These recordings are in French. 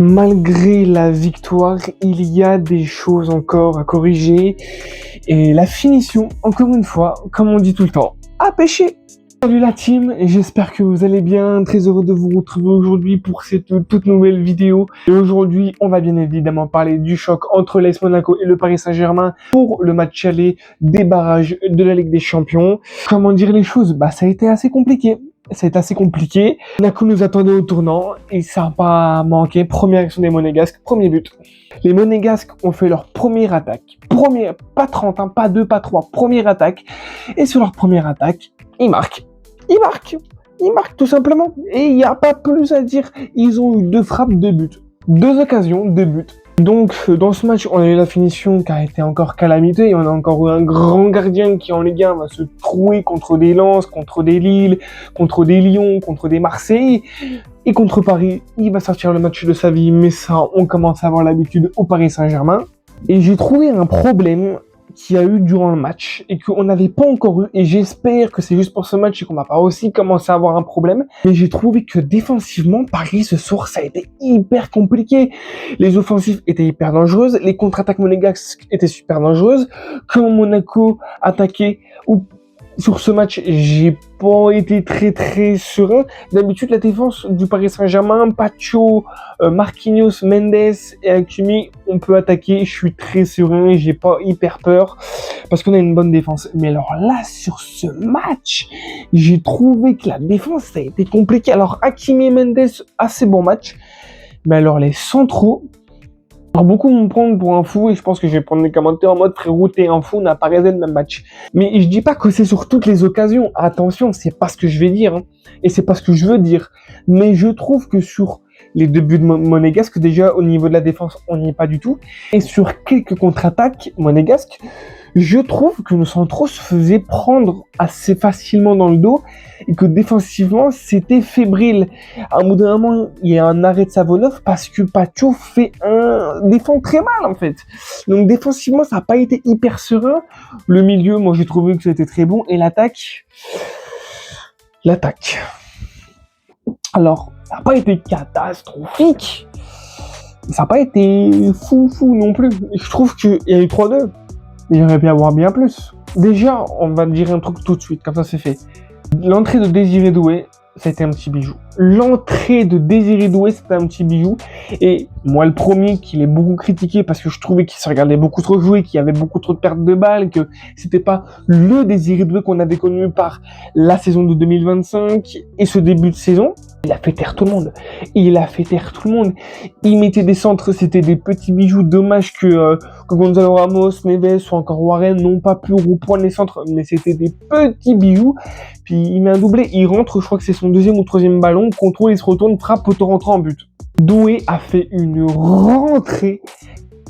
Malgré la victoire, il y a des choses encore à corriger. Et la finition, encore une fois, comme on dit tout le temps, a péché. Salut la team, j'espère que vous allez bien. Très heureux de vous retrouver aujourd'hui pour cette toute nouvelle vidéo. Et aujourd'hui, on va bien évidemment parler du choc entre l'AS Monaco et le Paris Saint-Germain pour le match aller des barrages de la Ligue des Champions. Comment dire les choses? Ça a été assez compliqué. Monaco nous attendait au tournant et ça n'a pas manqué. Première action des Monégasques, premier but. Les Monégasques ont fait leur première attaque. Pas 30, pas 2, pas 3. Première attaque. Et sur leur première attaque, ils marquent tout simplement. Et il n'y a pas plus à dire. Ils ont eu 2 frappes, 2 buts. 2 occasions, 2 buts. Donc, dans ce match, on a eu la finition qui a été encore calamiteux et on a encore eu un grand gardien qui, en Ligue 1, va se trouer contre des Lens, contre des Lille, contre des Lyon, contre des Marseille. Et contre Paris, il va sortir le match de sa vie, mais ça, on commence à avoir l'habitude au Paris Saint-Germain. Et j'ai trouvé un problème qu'il y a eu durant le match et qu'on n'avait pas encore eu, et j'espère que c'est juste pour ce match et qu'on va pas aussi commencer à avoir un problème, mais j'ai trouvé que défensivement, Paris ce soir, ça a été hyper compliqué. Les offensives étaient hyper dangereuses, les contre-attaques monégasques étaient super dangereuses. Quand Monaco attaquait, ou sur ce match, j'ai pas été très serein. D'habitude, la défense du Paris Saint-Germain, Pacho, Marquinhos, Mendes et Hakimi, on peut attaquer. Je suis très serein, j'ai pas hyper peur parce qu'on a une bonne défense. Mais alors là, sur ce match, j'ai trouvé que la défense, ça a été compliqué. Alors, Hakimi et Mendes, assez bon match. Mais alors, les centraux, alors beaucoup vont me prendre pour un fou et je pense que je vais prendre des commentaires en mode frérot t'es un fou, n'a pas regardé le même match. Mais je dis pas que c'est sur toutes les occasions, attention, c'est pas ce que je vais dire, et c'est pas ce que je veux dire. Mais je trouve que sur les 2 buts de monégasques, déjà au niveau de la défense, on n'y est pas du tout. Et sur quelques contre-attaques monégasques, je trouve que nos centraux se faisaient prendre assez facilement dans le dos et que défensivement, c'était fébrile. À un bout d'un moment, il y a un arrêt de Savonov parce que Pacho défend très mal en fait. Donc défensivement, ça n'a pas été hyper serein. Le milieu, moi j'ai trouvé que c'était très bon. Et l'attaque. Alors, ça n'a pas été catastrophique. Ça n'a pas été fou non plus. Je trouve qu'il y a eu 3-2. Il aurait pu y avoir bien plus. Déjà, on va dire un truc tout de suite, comme ça c'est fait. L'entrée de Désiré Doué, c'était un petit bijou. Et moi, le premier, qui l'ai beaucoup critiqué parce que je trouvais qu'il se regardait beaucoup trop jouer, qu'il y avait beaucoup trop de pertes de balles, que c'était pas le Désiré Doué qu'on avait connu par la saison de 2025 et ce début de saison. Il a fait taire tout le monde. Il mettait des centres, c'était des petits bijoux. Dommage que Gonzalo Ramos, Neves ou encore Warren n'ont pas pu reprendre les centres, mais c'était des petits bijoux. Puis il met un doublé, il rentre, je crois que c'est son 2e ou 3e ballon, contrôle, il se retourne, frappe, poteau rentrant en but. Doué a fait une rentrée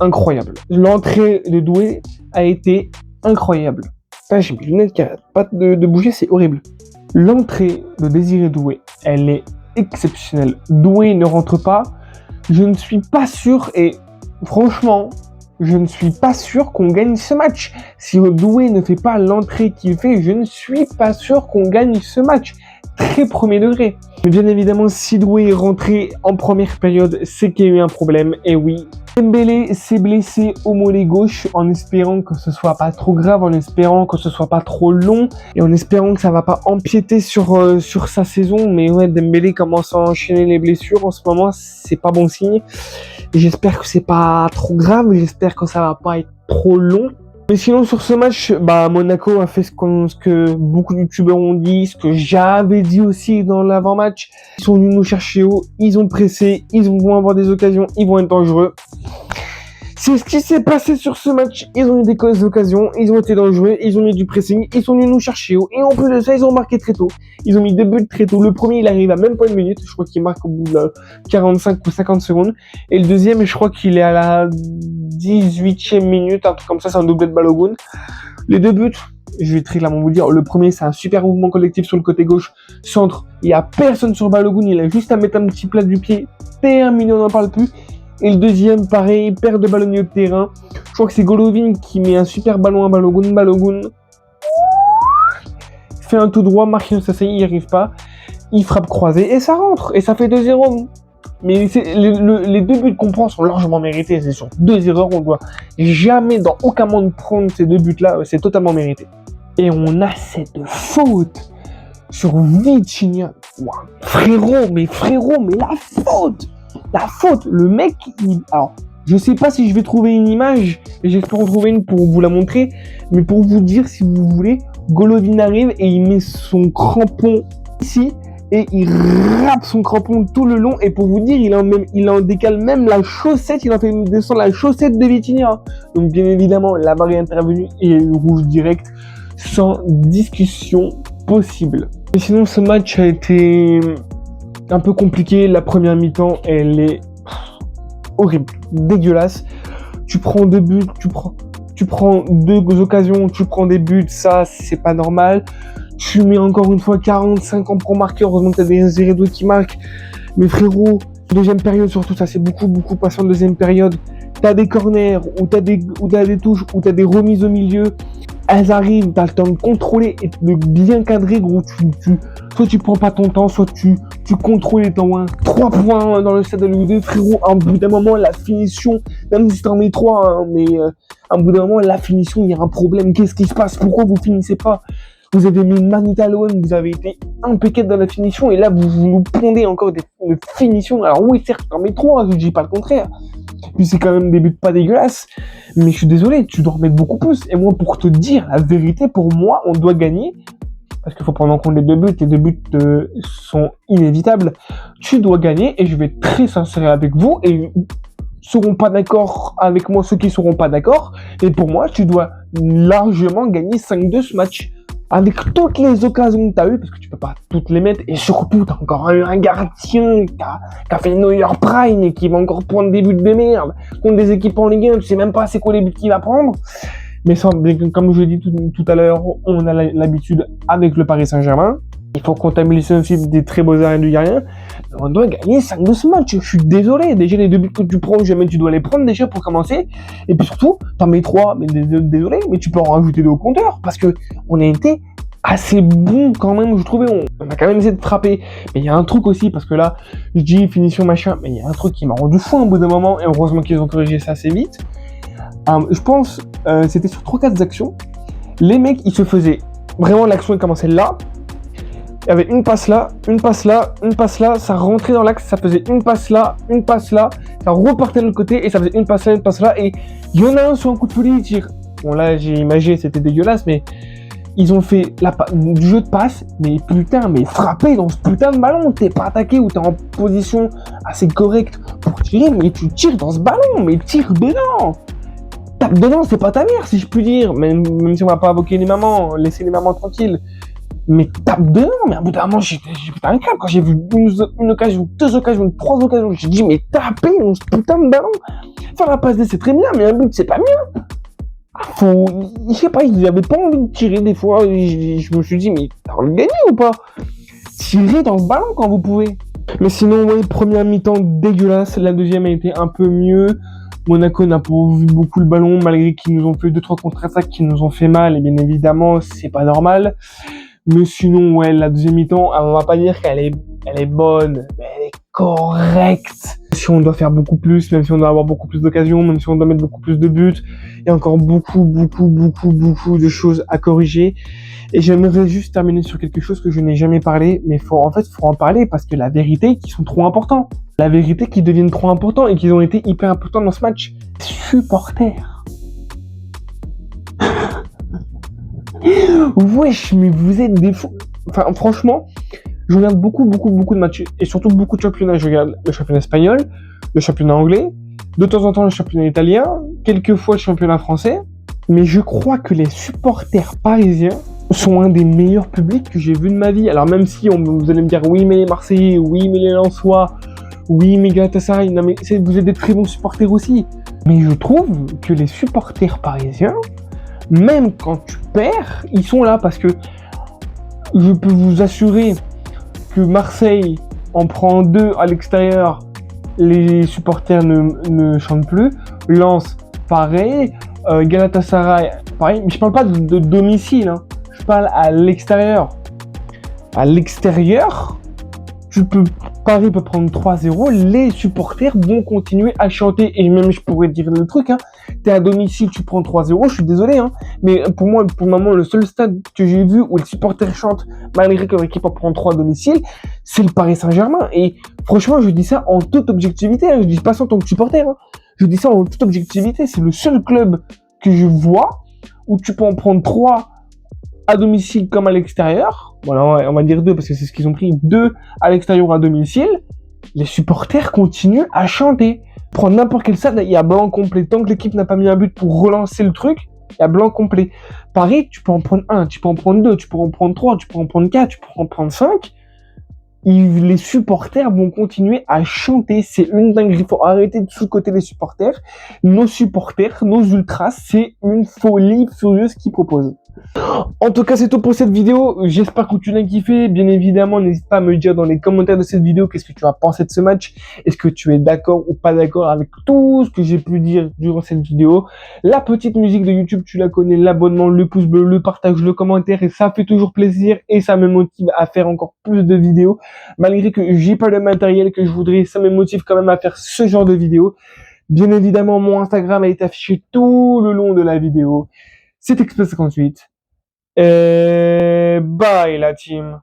incroyable. L'entrée de Doué a été incroyable. J'ai mes lunettes qui arrêtent pas de bouger, c'est horrible. L'entrée de Désiré Doué, elle est exceptionnelle. Doué ne rentre pas. Je ne suis pas sûr, et franchement, je ne suis pas sûr qu'on gagne ce match. Si Doué ne fait pas l'entrée qu'il fait, je ne suis pas sûr qu'on gagne ce match. Très premier degré. Mais bien évidemment, si Doué est rentré en première période, c'est qu'il y a eu un problème. Et oui, Dembélé s'est blessé au mollet gauche, en espérant que ce soit pas trop grave, en espérant que ce soit pas trop long, et en espérant que ça va pas empiéter sur sa saison. Mais ouais, Dembélé commence à enchaîner les blessures en ce moment, c'est pas bon signe. Et j'espère que c'est pas trop grave, j'espère que ça va pas être trop long. Mais sinon, sur ce match, Monaco a fait ce que beaucoup de youtubeurs ont dit, ce que j'avais dit aussi dans l'avant-match. Ils sont venus nous chercher haut, ils ont pressé, ils vont avoir des occasions, ils vont être dangereux. C'est ce qui s'est passé sur ce match. Ils ont eu des occasions, ils ont été dangereux, ils ont mis du pressing, ils sont venus nous chercher haut. Et en plus de ça, ils ont marqué très tôt. Ils ont mis 2 buts très tôt. Le premier, il arrive à même pas 1 minute. Je crois qu'il marque au bout de 45 ou 50 secondes. Et le deuxième, je crois qu'il est à la 18e minute, un truc comme ça, c'est un doublé de Balogun. Les 2 buts, je vais très clairement vous dire, le premier, c'est un super mouvement collectif sur le côté gauche, centre. Il n'y a personne sur Balogun, il a juste à mettre un petit plat du pied. Terminé, on n'en parle plus. Et le deuxième, pareil, perte de ballon au milieu de terrain. Je crois que c'est Golovin qui met un super ballon à Balogun. Balogun fait un tout droit, Marquinhos s'essaye, il n'y arrive pas. Il frappe croisé et ça rentre. Et ça fait 2-0. Mais les 2 buts qu'on prend sont largement mérités. C'est sur 2 erreurs. On doit jamais, dans aucun monde, prendre ces 2 buts-là. C'est totalement mérité. Et on a cette faute sur Vitinha. Wow. Frérot, mais la faute. Le mec, alors, je sais pas si je vais trouver une image, et j'espère en trouver une pour vous la montrer, mais pour vous dire, si vous voulez, Golovin arrive et il met son crampon ici, et il rappe son crampon tout le long, et pour vous dire, il en décale même la chaussette, il en fait descendre la chaussette de Vitinha. Donc bien évidemment, la barre est intervenue, et le rouge direct, sans discussion possible. Et sinon, ce match a été un peu compliqué. La première mi-temps, elle est horrible, dégueulasse. Tu prends 2 buts, tu prends 2 occasions, tu prends des buts, ça c'est pas normal. Tu mets encore une fois 45 ans pour marquer, heureusement que t'as des Zeredo qui marquent. Mais frérot, deuxième période surtout, ça c'est beaucoup passé en deuxième période. T'as des corners, ou t'as des touches, ou t'as des remises au milieu. Elles arrivent, t'as le temps de contrôler et de bien cadrer, gros. Soit tu prends pas ton temps, soit tu contrôles les temps. 3 points dans le stade de l'UD, frérot. À un bout d'un moment, la finition, même si t'en mets 3, mais à un bout d'un moment, la finition, il y a un problème. Qu'est-ce qui se passe? Pourquoi vous finissez pas? Vous avez mis une manita à l'OM, vous avez été impeccable dans la finition, et là, vous nous pondez encore une finition. Alors oui, certes, t'en mets 3, je dis pas le contraire. Puis c'est quand même des buts pas dégueulasses. Mais je suis désolé, tu dois remettre beaucoup plus. Et moi, pour te dire la vérité, pour moi, on doit gagner. Parce qu'il faut prendre en compte les 2 buts. Les 2 buts sont inévitables. Tu dois gagner, et je vais être très sincère avec vous. Et seront pas d'accord avec moi, ceux qui seront pas d'accord. Et pour moi, tu dois largement gagner 5-2 ce match. Avec toutes les occasions que tu as eues, parce que tu peux pas toutes les mettre, et surtout, tu as encore eu un gardien qui a fait Neuer Prime et qui va encore prendre des buts de merde contre des équipes en Ligue 1, tu sais même pas c'est quoi les buts qu'il va prendre. Mais ça, comme je l'ai dit tout à l'heure, on a l'habitude avec le Paris Saint-Germain. Il faut comptabiliser aussi des très beaux arrêts du gardien. On doit gagner 5 de ce match. Je suis désolé. Déjà, les 2 buts que tu prends, jamais tu dois les prendre déjà pour commencer. Et puis surtout, t'en mets 3, mais désolé, mais tu peux en rajouter 2 au compteur. Parce que on a été assez bon quand même, je trouvais. On a quand même essayé de frapper. Mais il y a un truc aussi, parce que là, je dis finition machin, mais il y a un truc qui m'a rendu fou au bout d'un moment. Et heureusement qu'ils ont corrigé ça assez vite. Je pense, c'était sur 3-4 actions. Les mecs, ils se faisaient vraiment, l'action commençait là. Il y avait une passe là, ça rentrait dans l'axe, ça faisait une passe là, ça repartait de l'autre côté et ça faisait une passe là, et il y en a un sur un coup de folie, il tire. Bon là, j'ai imagé, c'était dégueulasse, mais ils ont fait du jeu de passe, mais putain, mais frapper dans ce putain de ballon, t'es pas attaqué ou t'es en position assez correcte pour tirer, mais tu tires dans ce ballon, mais tire dedans. Tape dedans, c'est pas ta mère, si je puis dire, même si on va pas invoquer les mamans, laisser les mamans tranquilles. Mais tape dedans, mais à bout d'un moment, j'ai pété un câble quand j'ai vu une occasion, 2 occasions, 3 occasions. J'ai dit, mais tapez dans ce putain de ballon. Faire la passe D, c'est très bien, mais un but, c'est pas mieux. Je sais pas, ils avaient pas envie de tirer des fois. Je me suis dit, mais t'as envie de gagner ou pas? Tirez dans ce ballon quand vous pouvez. Mais sinon, ouais, première mi-temps dégueulasse. La deuxième a été un peu mieux. Monaco n'a pas vu beaucoup le ballon, malgré qu'ils nous ont fait 2-3 contre-attaques qui nous ont fait mal. Et bien évidemment, c'est pas normal. Mais sinon, ouais, la deuxième mi-temps, on va pas dire qu'elle est bonne, mais elle est correcte. Si on doit faire beaucoup plus, même si on doit avoir beaucoup plus d'occasions, même si on doit mettre beaucoup plus de buts, il y a encore beaucoup de choses à corriger. Et j'aimerais juste terminer sur quelque chose que je n'ai jamais parlé, mais faut en parler parce que la vérité, qu'ils sont trop importants. La vérité, qu'ils deviennent trop importants et qu'ils ont été hyper importants dans ce match. Supporters. Wesh, mais vous êtes des fous. Enfin, franchement, je regarde beaucoup de matchs et surtout beaucoup de championnats. Je regarde le championnat espagnol, le championnat anglais, de temps en temps le championnat italien, quelques fois le championnat français. Mais je crois que les supporters parisiens sont un des meilleurs publics que j'ai vu de ma vie. Alors même si vous allez me dire oui mais les Marseillais, oui mais les Lensois, oui mais Galatasaray, non mais vous êtes des très bons supporters aussi. Mais je trouve que les supporters parisiens, même quand tu perds, ils sont là parce que je peux vous assurer que Marseille en prend 2 à l'extérieur, les supporters ne chantent plus. Lens, pareil. Galatasaray, pareil. Mais je parle pas de domicile, hein. Je parle à l'extérieur. À l'extérieur, Paris peut prendre 3-0, les supporters vont continuer à chanter. Et même, je pourrais dire le truc, hein, t'es à domicile, tu prends 3-0, je suis désolé, hein, mais pour moi, pour le moment, le seul stade que j'ai vu où les supporters chantent, malgré que leur équipe en prend 3 à domicile, c'est le Paris Saint-Germain. Et franchement, je dis ça en toute objectivité, hein, je dis pas ça en tant que supporter, hein, je dis ça en toute objectivité, c'est le seul club que je vois où tu peux en prendre 3 à domicile comme à l'extérieur. Voilà, on va dire 2 parce que c'est ce qu'ils ont pris. 2 à l'extérieur ou à domicile. Les supporters continuent à chanter. Prendre n'importe quel stade, il y a blanc complet. Tant que l'équipe n'a pas mis un but pour relancer le truc, il y a blanc complet. Paris, tu peux en prendre 1, tu peux en prendre 2, tu peux en prendre 3, tu peux en prendre 4, tu peux en prendre 5. Les supporters vont continuer à chanter. C'est une dinguerie. Il faut arrêter de sous-coter les supporters. Nos supporters, nos ultras, c'est une folie furieuse qu'ils proposent. En tout cas, c'est tout pour cette vidéo. J'espère que tu l'as kiffé. Bien évidemment, n'hésite pas à me dire dans les commentaires de cette vidéo qu'est-ce que tu as pensé de ce match. Est-ce que tu es d'accord ou pas d'accord avec tout ce que j'ai pu dire durant cette vidéo. La petite musique de YouTube, tu la connais, l'abonnement, le pouce bleu, le partage, le commentaire, et ça fait toujours plaisir et ça me motive à faire encore plus de vidéos. Malgré que j'ai pas le matériel que je voudrais, ça me motive quand même à faire ce genre de vidéos. Bien évidemment, mon Instagram a été affiché tout le long de la vidéo. C'est Express 58. Bye la team.